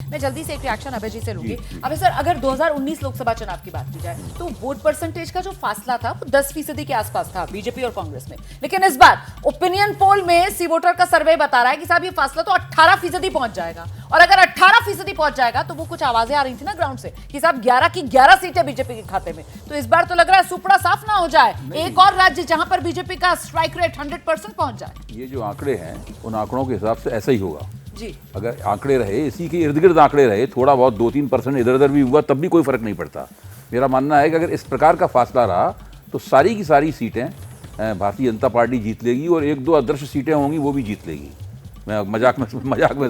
मैं जल्दी से एक रिएक्शन अभय जी से लूंगी। अभय सर, अगर 2019 लोकसभा चुनाव की बात की जाए तो वोट परसेंटेज का जो फासला था वो 10% के आसपास था बीजेपी और कांग्रेस में, लेकिन इस बार ओपिनियन पोल में सी वोटर का सर्वे बता रहा है कि साहब ये फासला तो 18% पहुंच जाएगा। और अगर 18% पहुंच जाएगा तो वो कुछ आवाजें आ रही थी ना ग्राउंड से कि साहब 11 की 11 सीटें बीजेपी के खाते में, तो इस बार तो लग रहा है सुपड़ा साफ ना हो जाए, एक और राज्य जहां पर बीजेपी का स्ट्राइक रेट 100% पहुंच जाए। ये जो आंकड़े हैं उन आंकड़ों के हिसाब से ऐसा ही होगा जी। अगर आंकड़े रहे इसी के इर्द गिर्द आंकड़े रहे, थोड़ा बहुत 2-3% इधर उधर भी हुआ तब भी कोई फर्क नहीं पड़ता। मेरा मानना है कि अगर इस प्रकार का फासला रहा तो सारी की सारी सीटें भारतीय जनता पार्टी जीत लेगी और 1-2 अदृश्य सीटें होंगी वो भी जीत लेगी। मैं मजाक में इस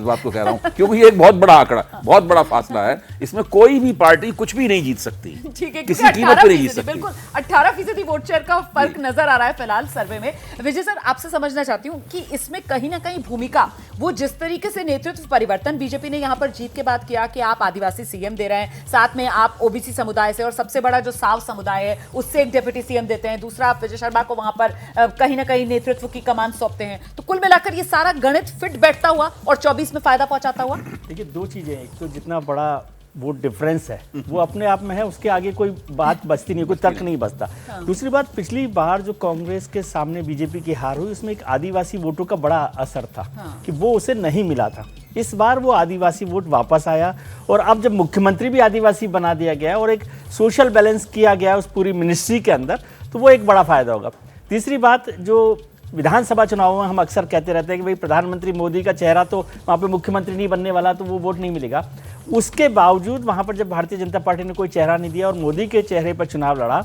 बात को कह रहा हूं क्योंकि ये एक बहुत बड़ा आंकड़ा, बहुत बड़ा फासला है। इसमें कोई भी पार्टी कुछ भी नहीं जीत सकती, ठीक है, किसी कीमत पे नहीं जीत सकती। बिल्कुल 18% वोट शेयर का फर्क नजर आ रहा है फिलहाल सर्वे में। विजय सर, आपसे समझना चाहती हूं कि इसमें कहीं ना कहीं भूमिका वो जिस तरीके से नेतृत्व परिवर्तन बीजेपी ने यहां पर जीत के बाद किया कि आप आदिवासी सीएम दे रहे हैं, साथ में आप ओबीसी समुदाय से और सबसे बड़ा जो साव समुदाय है उससे एक डिप्टी सीएम देते हैं, दूसरा आप विजय शर्मा को वहां पर कहीं ना कहीं नेतृत्व की कमान सौंपते हैं, तो कुल मिलाकर ये सारा गणित फिट बैठता हुआ और 24 में फायदा पहुंचाता हुआ। देखिए, दो चीजें, एक तो जितना बड़ा वोट डिफरेंस है वो अपने आप में है, उसके आगे कोई बात बचती नहीं, कोई तर्क नहीं बचता। दूसरी बात, पिछली बार जो कांग्रेस के सामने बीजेपी की हार हुई उसमें एक आदिवासी वोटों का बड़ा असर था कि वो उसे नहीं मिला था। इस बार वो आदिवासी वोट वापस आया और अब जब मुख्यमंत्री भी आदिवासी बना दिया गया और एक सोशल बैलेंस किया गया उस पूरी मिनिस्ट्री के अंदर, तो वो एक बड़ा फायदा होगा। तीसरी बात, जो विधानसभा चुनावों में हम अक्सर कहते रहते हैं कि भाई प्रधानमंत्री मोदी का चेहरा तो वहाँ पे मुख्यमंत्री नहीं बनने वाला, तो वो वोट नहीं मिलेगा। उसके बावजूद वहाँ पर जब भारतीय जनता पार्टी ने कोई चेहरा नहीं दिया और मोदी के चेहरे पर चुनाव लड़ा,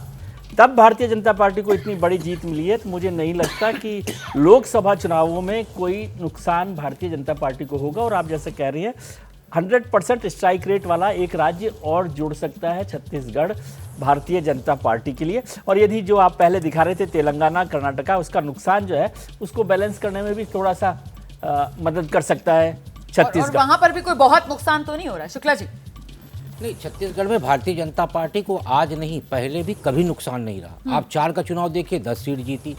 तब भारतीय जनता पार्टी को इतनी बड़ी जीत मिली है। तो मुझे नहीं लगता कि लोकसभा चुनावों में कोई नुकसान भारतीय जनता पार्टी को होगा। और आप जैसे कह रही हैं 100% स्ट्राइक रेट वाला एक राज्य और जुड़ सकता है छत्तीसगढ़ भारतीय जनता पार्टी के लिए। और यदि जो आप पहले दिखा रहे थे तेलंगाना कर्नाटका, उसका नुकसान जो है उसको बैलेंस करने में भी थोड़ा सा मदद कर सकता है छत्तीसगढ़। और वहां पर भी कोई बहुत नुकसान तो नहीं हो रहा है। शुक्ला जी। नहीं, छत्तीसगढ़ में भारतीय जनता पार्टी को आज नहीं पहले भी कभी नुकसान नहीं रहा। आप 4 का चुनाव देखिए 10 सीट जीती,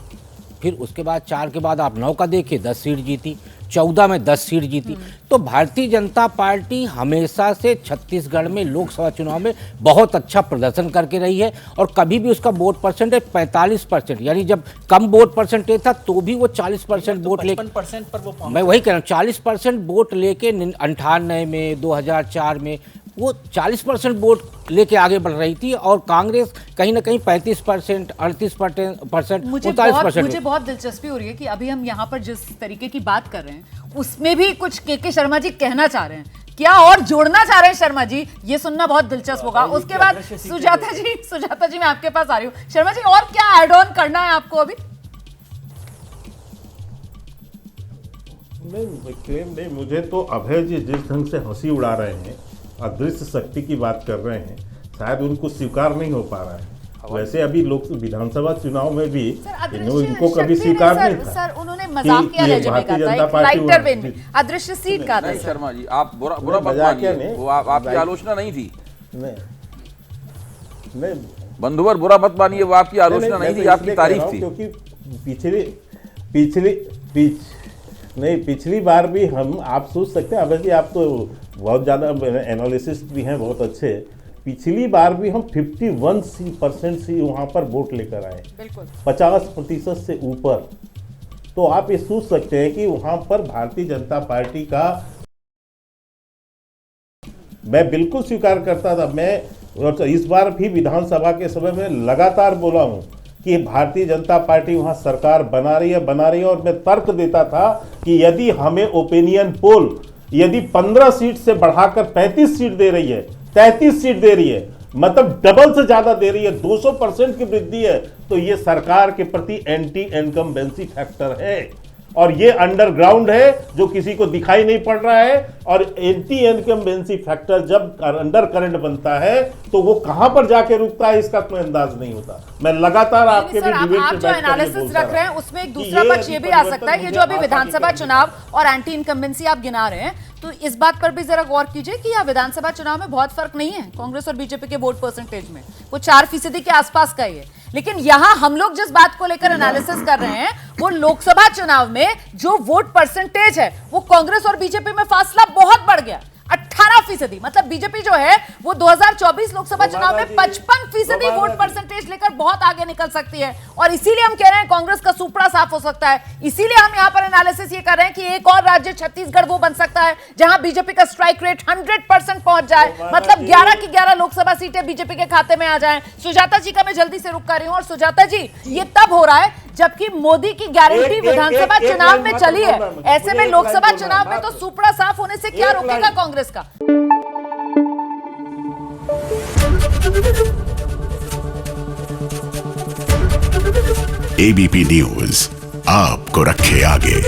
फिर उसके बाद 4 के बाद आप 9 का देखिए 10 सीट जीती, 14 में 10 सीट जीती। तो भारतीय जनता पार्टी हमेशा से छत्तीसगढ़ में लोकसभा चुनाव में बहुत अच्छा प्रदर्शन करके रही है और कभी भी उसका वोट परसेंटेज 45%, यानी जब कम वोट परसेंटेज था तो भी वो 40% वोट लेके 55% पर वो, मैं वही कह रहा हूँ, 40% वोट लेके 98 में 2004 में वो 40% वोट लेके आगे बढ़ रही थी और कांग्रेस कहीं ना कहीं 35%, 38%, 39%। मुझे बहुत दिलचस्पी हो रही है कि अभी हम यहाँ पर जिस तरीके की बात कर रहे हैं उसमें भी कुछ के शर्मा जी कहना चाह रहे हैं, क्या और जोड़ना चाह रहे हैं शर्मा जी, ये सुनना बहुत दिलचस्प होगा। उसके बाद सुजाता जी मैं आपके पास आ रही हूँ। शर्मा जी, और क्या एड ऑन करना है आपको अभी? नहीं, मुझे तो अभय जी जिस ढंग से हंसी उड़ा रहे हैं, अदृश्य शक्ति की बात कर रहे हैं, शायद उनको स्वीकार नहीं हो पा रहा है। वैसे अभी लोग विधानसभा चुनाव में भी इनको कभी स्वीकार नहीं था। सर, उन्होंने मजाक किया रेज़्यूमे का था, एक लाइटर वेन में अदृश्य सीट का था। नहीं शर्मा जी, आप बुरा मत मानिए, वो आपकी आलोचना नहीं थी। नहीं बंधुवर, बुरा मत मानिए, वो आपकी आलोचना नहीं थी, आपकी तारीफ थी। क्योंकि पिछली बार भी आप सोच सकते हैं अभय जी, आप तो बहुत ज़्यादा एनालिसिस्ट भी हैं, बहुत अच्छे। पिछली बार भी हम 51% से वहाँ पर वोट लेकर आए, 50% से ऊपर। तो आप ये सोच सकते हैं कि वहाँ पर भारतीय जनता पार्टी का, मैं बिल्कुल स्वीकार करता था। मैं इस बार भी विधानसभा के समय में लगातार बोला हूँ कि भारतीय जनता पार्टी वहाँ सरकार बना रही है और मैं तर्क देता था कि यदि हमें ओपिनियन पोल यदि 15 सीट से बढ़ाकर 35 सीट दे रही है, 33 सीट दे रही है, मतलब डबल से ज्यादा दे रही है, 200% की वृद्धि है, तो ये सरकार के प्रति एंटी इनकम्बेंसी फैक्टर है और ये अंडरग्राउंड है जो किसी को दिखाई नहीं पड़ रहा है। और एंटी इनकम्बेंसी फैक्टर जब अंडर करंट बनता है तो वो कहां पर जाके रुकता है इसका कोई अंदाज नहीं होता। मैं लगातार आपके भी डिबेट आप जो एनालिसिस रख रहे हैं उसमें एक दूसरा पक्ष ये भी आ सकता है, ये जो अभी विधानसभा चुनाव और एंटी इनकम्बेंसी आप गिना रहे हैं, तो इस बात पर भी जरा गौर कीजिए कि यह विधानसभा चुनाव में बहुत फर्क नहीं है कांग्रेस और बीजेपी के वोट परसेंटेज में, वो 4% के आसपास का ही है। लेकिन यहां हम लोग जिस बात को लेकर एनालिसिस कर रहे हैं वो लोकसभा चुनाव में जो वोट परसेंटेज है वो कांग्रेस और बीजेपी में फासला बहुत बढ़ गया। 18%, मतलब बीजेपी जो है वो 2024 लोकसभा चुनाव में 55% वोट परसेंटेज लेकर बहुत आगे निकल सकती है। और इसीलिए हम कह रहे हैं कांग्रेस का सुपड़ा साफ हो सकता है। इसीलिए हम यहां पर एनालिसिस ये कर रहे हैं कि एक और राज्य छत्तीसगढ़ वो बन सकता है जहां बीजेपी का स्ट्राइक रेट 100% पहुंच जाए, मतलब 11 की 11 लोकसभा सीटें बीजेपी के खाते में आ जाएं। सुजाता जी का मैं जल्दी से रुक कर रही हूं। और सुजाता जी, ये तब हो रहा है जबकि मोदी की गारंटी विधानसभा चुनाव में चली है, ऐसे में लोकसभा चुनाव में तो सुपड़ा साफ होने से क्या रोकेगा कांग्रेस का? एबीपी न्यूज आपको रखे आगे।